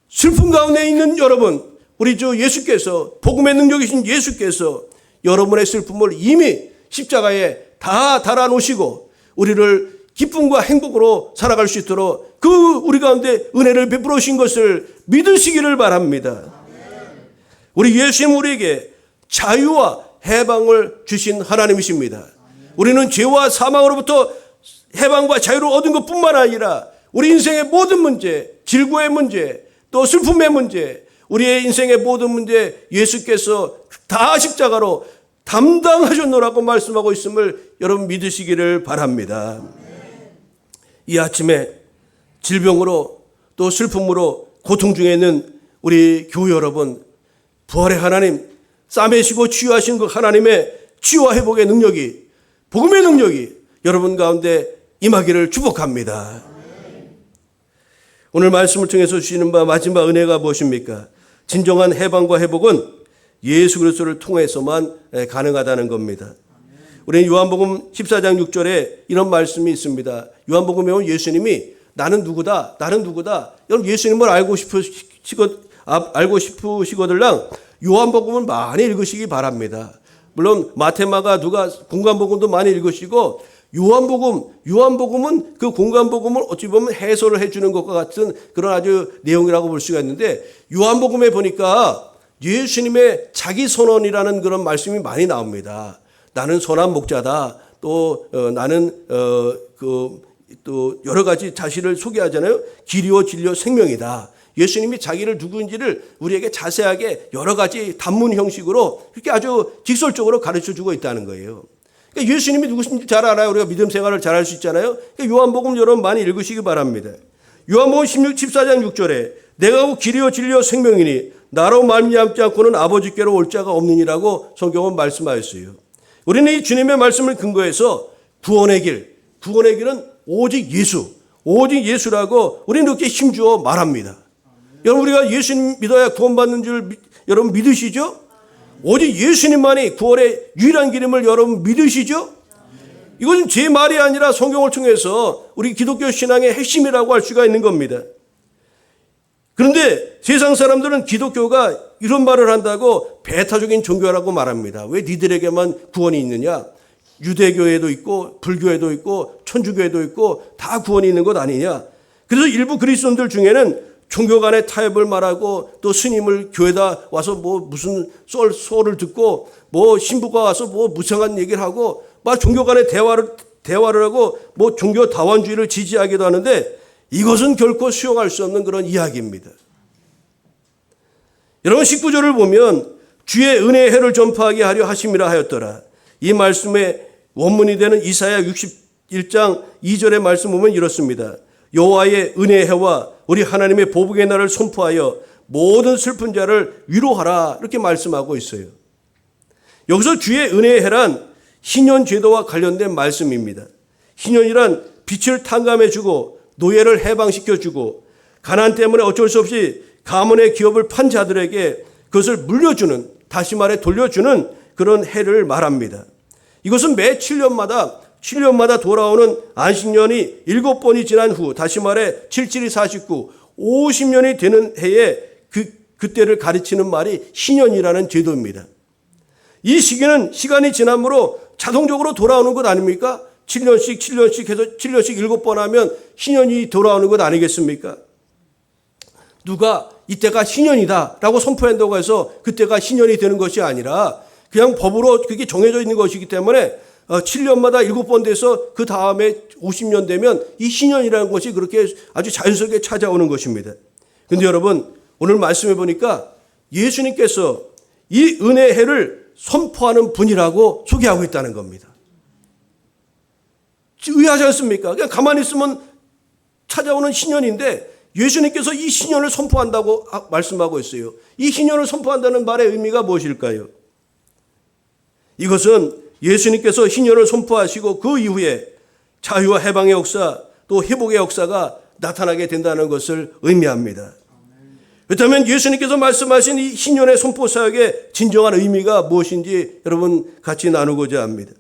슬픔 가운데 있는 여러분, 우리 주 예수께서 복음의 능력이신 예수께서 여러분의 슬픔을 이미 십자가에 다 달아놓으시고 우리를 기쁨과 행복으로 살아갈 수 있도록 그 우리 가운데 은혜를 베풀어 주신 것을 믿으시기를 바랍니다. 우리 예수님 우리에게 자유와 해방을 주신 하나님이십니다. 우리는 죄와 사망으로부터 해방과 자유를 얻은 것뿐만 아니라 우리 인생의 모든 문제, 질고의 문제, 또 슬픔의 문제, 우리의 인생의 모든 문제 예수께서 다 십자가로 담당하셨노라고 말씀하고 있음을 여러분 믿으시기를 바랍니다. 이 아침에 질병으로 또 슬픔으로 고통 중에 있는 우리 교회 여러분, 부활의 하나님, 싸매시고 치유하신 그 하나님의 치유와 회복의 능력이, 복음의 능력이 여러분 가운데 임하기를 축복합니다. 오늘 말씀을 통해서 주시는 바 마지막 은혜가 무엇입니까? 진정한 해방과 회복은 예수 그리스도를 통해서만 가능하다는 겁니다. 우리는 요한복음 14장 6절에 이런 말씀이 있습니다. 요한복음에 보면 예수님이 나는 누구다, 나는 누구다. 여러분 예수님을 알고 싶으시거들랑 요한복음을 많이 읽으시기 바랍니다. 물론 마테마가 누가 공간복음도 많이 읽으시고 요한복음은 그 공간복음을 어찌 보면 해설을 해주는 것과 같은 그런 아주 내용이라고 볼 수가 있는데 요한복음에 보니까 예수님의 자기 선언이라는 그런 말씀이 많이 나옵니다. 나는 선한 목자다. 또 나는 또 여러 가지 자신을 소개하잖아요. 길이요 진리요 생명이다. 예수님이 자기를 누구인지를 우리에게 자세하게 여러 가지 단문 형식으로 이렇게 아주 직설적으로 가르쳐주고 있다는 거예요. 그러니까 예수님이 누구신지 잘 알아요. 우리가 믿음 생활을 잘 할 수 있잖아요. 그러니까 요한복음 여러분 많이 읽으시기 바랍니다. 요한복음 14장 6절에 내가 곧 길이요 진리요 생명이니 나로 말미암지 않고는 아버지께로 올 자가 없느니라고 성경은 말씀하였어요. 우리는 이 주님의 말씀을 근거해서 구원의 길은 오직 예수라고 우리는 이렇게 힘주어 말합니다. 여러분 우리가 예수님 믿어야 구원받는 줄 여러분 믿으시죠? 오직 예수님만이 구원의 유일한 길임을 여러분 믿으시죠? 이건 제 말이 아니라 성경을 통해서 우리 기독교 신앙의 핵심이라고 할 수가 있는 겁니다. 그런데 세상 사람들은 기독교가 이런 말을 한다고 배타적인 종교라고 말합니다. 왜 니들에게만 구원이 있느냐? 유대교회도 있고 불교회도 있고 천주교회도 있고 다 구원이 있는 것 아니냐. 그래서 일부 그리스도인들 중에는 종교 간의 타협을 말하고 또 스님을 교회다 와서 뭐 무슨 소를 듣고 뭐 신부가 와서 뭐 무상한 얘기를 하고 막 종교 간의 대화를 하고 뭐 종교 다원주의를 지지하기도 하는데 이것은 결코 수용할 수 없는 그런 이야기입니다. 여러분 19절을 보면 주의 은혜의 해를 전파하게 하려 하심이라 하였더라. 이 말씀의 원문이 되는 이사야 61장 2절의 말씀 보면 이렇습니다. 여호와의 은혜의 해와 우리 하나님의 보복의 날을 선포하여 모든 슬픈 자를 위로하라 이렇게 말씀하고 있어요. 여기서 주의 은혜의 해란 희년 제도와 관련된 말씀입니다. 희년이란 빛을 탕감해주고 노예를 해방시켜주고 가난 때문에 어쩔 수 없이 가문의 기업을 판 자들에게 그것을 물려주는, 다시 말해 돌려주는 그런 해를 말합니다. 이것은 매 7년마다 돌아오는 안식년이 7번이 지난 후, 다시 말해 77이 49, 50년이 되는 해에 그때를 가르치는 말이 희년이라는 제도입니다. 이 시기는 시간이 지나므로 자동적으로 돌아오는 것 아닙니까? 7년씩 해서 7년씩 7번 하면 희년이 돌아오는 것 아니겠습니까? 누가 이때가 희년이다 라고 선포한다고 해서 그때가 희년이 되는 것이 아니라 그냥 법으로 그게 정해져 있는 것이기 때문에 7년마다 7번 돼서 그 다음에 50년 되면 이 희년이라는 것이 그렇게 아주 자연스럽게 찾아오는 것입니다. 그런데 여러분 오늘 말씀해 보니까 예수님께서 이 은혜의 해를 선포하는 분이라고 소개하고 있다는 겁니다. 의아하지 않습니까? 그냥 가만히 있으면 찾아오는 신년인데 예수님께서 이 신년을 선포한다고 말씀하고 있어요. 이 신년을 선포한다는 말의 의미가 무엇일까요? 이것은 예수님께서 신년을 선포하시고 그 이후에 자유와 해방의 역사 또 회복의 역사가 나타나게 된다는 것을 의미합니다. 그렇다면 예수님께서 말씀하신 이 신년의 선포 사역의 진정한 의미가 무엇인지 여러분 같이 나누고자 합니다.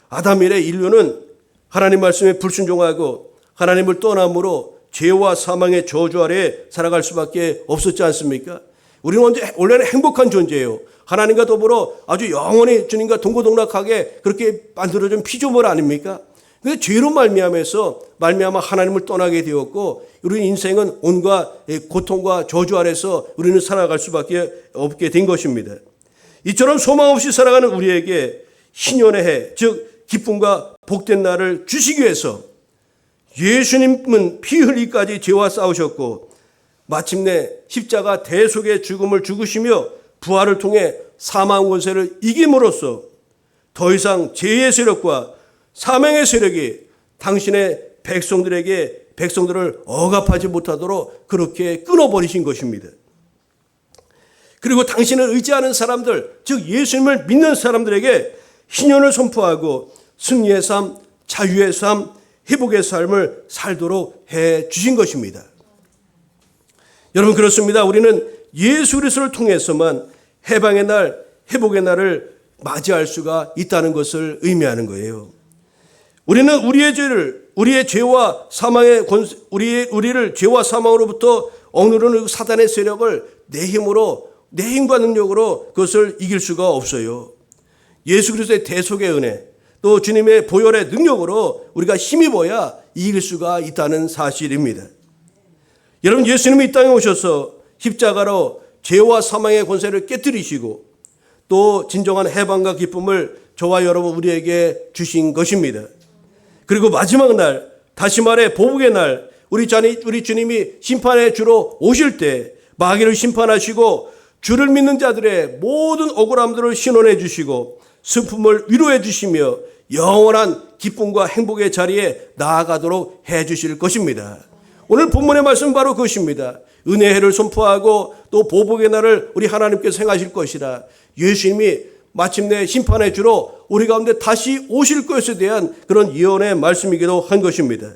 아담 이래 인류는 하나님 말씀에 불순종하고 하나님을 떠남으로 죄와 사망의 저주 아래 살아갈 수밖에 없었지 않습니까? 우리는 원래는 행복한 존재예요. 하나님과 더불어 아주 영원히 주님과 동고동락하게 그렇게 만들어준 피조물 아닙니까? 그런데 죄로 말미암아 하나님을 떠나게 되었고 우리 인생은 온갖 고통과 저주 아래서 우리는 살아갈 수밖에 없게 된 것입니다. 이처럼 소망 없이 살아가는 우리에게 신년의 해, 즉 기쁨과 복된 날을 주시기 위해서 예수님은 피 흘리기까지 죄와 싸우셨고 마침내 십자가 대속의 죽음을 죽으시며 부활을 통해 사망 권세를 이김으로써 더 이상 죄의 세력과 사망의 세력이 당신의 백성들을 억압하지 못하도록 그렇게 끊어버리신 것입니다. 그리고 당신을 의지하는 사람들, 즉 예수님을 믿는 사람들에게 신년을 선포하고 승리의 삶, 자유의 삶, 회복의 삶을 살도록 해 주신 것입니다. 여러분 그렇습니다. 우리는 예수 그리스도를 통해서만 해방의 날, 회복의 날을 맞이할 수가 있다는 것을 의미하는 거예요. 우리는 우리의 죄와 사망의 우리를 죄와 사망으로부터 억누르는 사단의 세력을 내 힘과 능력으로 그것을 이길 수가 없어요. 예수 그리스도의 대속의 은혜, 또 주님의 보혈의 능력으로 우리가 힘입어야 이길 수가 있다는 사실입니다. 여러분 예수님이 이 땅에 오셔서 십자가로 죄와 사망의 권세를 깨뜨리시고 또 진정한 해방과 기쁨을 저와 여러분 우리에게 주신 것입니다. 그리고 마지막 날, 다시 말해 보복의 날, 우리 주님이 심판의 주로 오실 때 마귀를 심판하시고 주를 믿는 자들의 모든 억울함들을 신원해 주시고 슬픔을 위로해 주시며 영원한 기쁨과 행복의 자리에 나아가도록 해 주실 것입니다. 오늘 본문의 말씀은 바로 그것입니다. 은혜의 해를 선포하고 또 보복의 날을 우리 하나님께서 행하실 것이라. 예수님이 마침내 심판의 주로 우리 가운데 다시 오실 것에 대한 그런 예언의 말씀이기도 한 것입니다.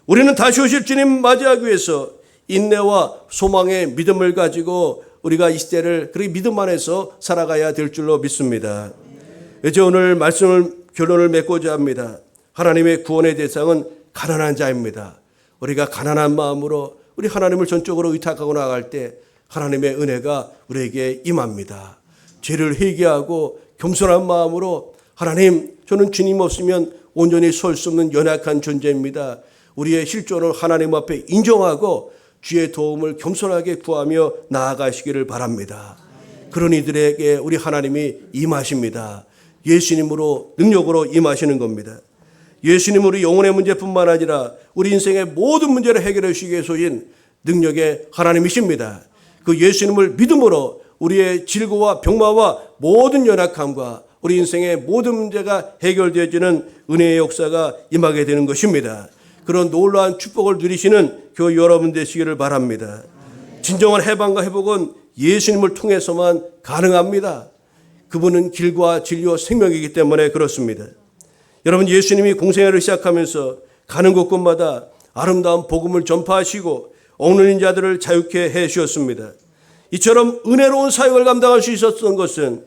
우리는 다시 오실 주님 맞이하기 위해서 인내와 소망의 믿음을 가지고 우리가 이 시대를 그렇게 믿음 안에서 살아가야 될 줄로 믿습니다. 이제 오늘 결론을 맺고자 합니다. 하나님의 구원의 대상은 가난한 자입니다. 우리가 가난한 마음으로 우리 하나님을 전적으로 의탁하고 나갈 때 하나님의 은혜가 우리에게 임합니다. 죄를 회개하고 겸손한 마음으로 하나님, 저는 주님 없으면 온전히 설 수 없는 연약한 존재입니다. 우리의 실존을 하나님 앞에 인정하고 주의 도움을 겸손하게 구하며 나아가시기를 바랍니다. 그런 이들에게 우리 하나님이 임하십니다. 예수님으로, 능력으로 임하시는 겁니다. 예수님으로 영혼의 문제뿐만 아니라 우리 인생의 모든 문제를 해결해 주시기 위해서인 능력의 하나님이십니다. 그 예수님을 믿음으로 우리의 질고와 병마와 모든 연약함과 우리 인생의 모든 문제가 해결되어지는 은혜의 역사가 임하게 되는 것입니다. 그런 놀라운 축복을 누리시는 교회 여러분 되시기를 바랍니다. 진정한 해방과 회복은 예수님을 통해서만 가능합니다. 그분은 길과 진리와 생명이기 때문에 그렇습니다. 여러분, 예수님이 공생애를 시작하면서 가는 곳곳마다 아름다운 복음을 전파하시고 억눌린 자들을 자유케 해 주셨습니다. 이처럼 은혜로운 사역을 감당할 수 있었던 것은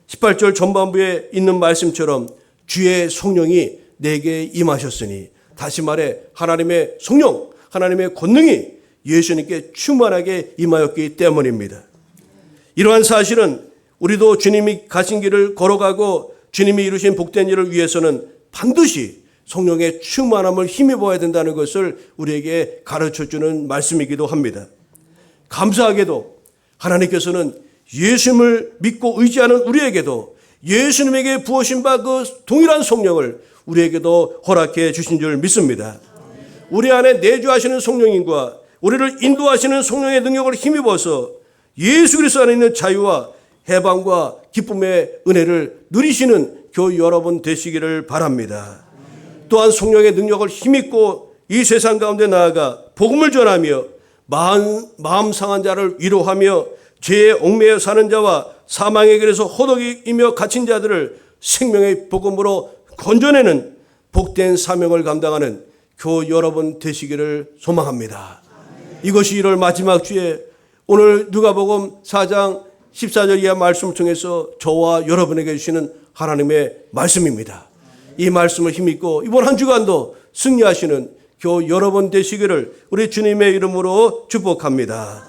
18절 전반부에 있는 말씀처럼 주의 성령이 내게 임하셨으니, 다시 말해 하나님의 성령, 하나님의 권능이 예수님께 충만하게 임하였기 때문입니다. 이러한 사실은 우리도 주님이 가신 길을 걸어가고 주님이 이루신 복된 일을 위해서는 반드시 성령의 충만함을 힘입어야 된다는 것을 우리에게 가르쳐주는 말씀이기도 합니다. 감사하게도 하나님께서는 예수님을 믿고 의지하는 우리에게도 예수님에게 부어신 바 그 동일한 성령을 우리에게도 허락해 주신 줄 믿습니다. 우리 안에 내주하시는 성령님과 우리를 인도하시는 성령의 능력을 힘입어서 예수 그리스도 안에 있는 자유와 해방과 기쁨의 은혜를 누리시는 교회 여러분 되시기를 바랍니다. 또한 성령의 능력을 힘입고 이 세상 가운데 나아가 복음을 전하며 마음 상한 자를 위로하며 죄에 얽매여 사는 자와 사망의 길에서 호덕이며 갇힌 자들을 생명의 복음으로 건져내는 복된 사명을 감당하는 교회 여러분 되시기를 소망합니다. 이것이 1월 마지막 주에 오늘 누가복음 4장 14절 이하 말씀을 통해서 저와 여러분에게 주시는 하나님의 말씀입니다. 이 말씀을 힘입고 이번 한 주간도 승리하시는 교회 여러분 되시기를 우리 주님의 이름으로 축복합니다.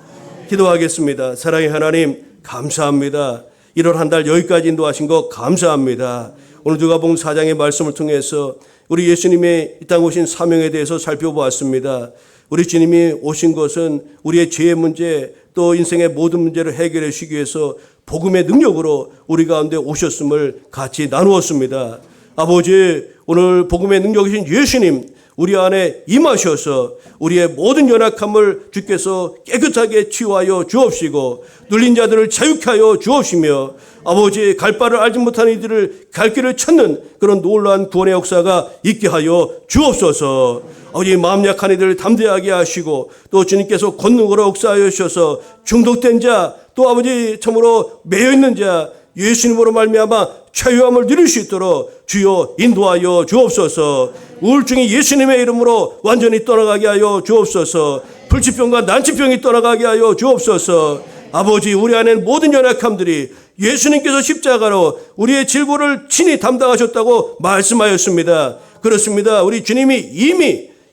기도하겠습니다. 사랑의 하나님, 감사합니다. 1월 한 달 여기까지 인도하신 것 감사합니다. 오늘 누가복음 4장의 말씀을 통해서 우리 예수님의 이 땅 오신 사명에 대해서 살펴보았습니다. 우리 주님이 오신 것은 우리의 죄의 문제 또 인생의 모든 문제를 해결해 주시기 위해서 복음의 능력으로 우리 가운데 오셨음을 같이 나누었습니다. 아버지, 오늘 복음의 능력이신 예수님 우리 안에 임하셔서 우리의 모든 연약함을 주께서 깨끗하게 치유하여 주옵시고 눌린 자들을 자유케 하여 주옵시며 아버지, 갈 바를 알지 못하는 이들을 갈 길을 찾는 그런 놀라운 구원의 역사가 있게 하여 주옵소서. 아버지, 마음 약한 이들을 담대하게 하시고 또 주님께서 권능으로 역사하여 주셔서 중독된 자 또 아버지 참으로 매여있는 자 예수님으로 말미암아 자유함을 누릴 수 있도록 주여 인도하여 주옵소서. 우울증이 예수님의 이름으로 완전히 떠나가게 하여 주옵소서. 불치병과 난치병이 떠나가게 하여 주옵소서. 아버지, 우리 안에 모든 연약함들이 예수님께서 십자가로 우리의 질고를 친히 담당하셨다고 말씀하였습니다. 그렇습니다. 우리 주님이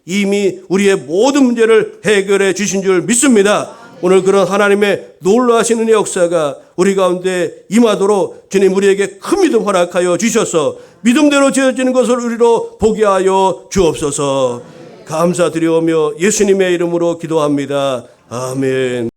이미 우리의 모든 문제를 해결해 주신 줄 믿습니다. 오늘 그런 하나님의 놀라우신 은혜의 역사가 우리 가운데 임하도록 주님 우리에게 큰 믿음 허락하여 주셔서 믿음대로 지어지는 것을 우리로 보게 하여 주옵소서. 감사드리오며 예수님의 이름으로 기도합니다. 아멘.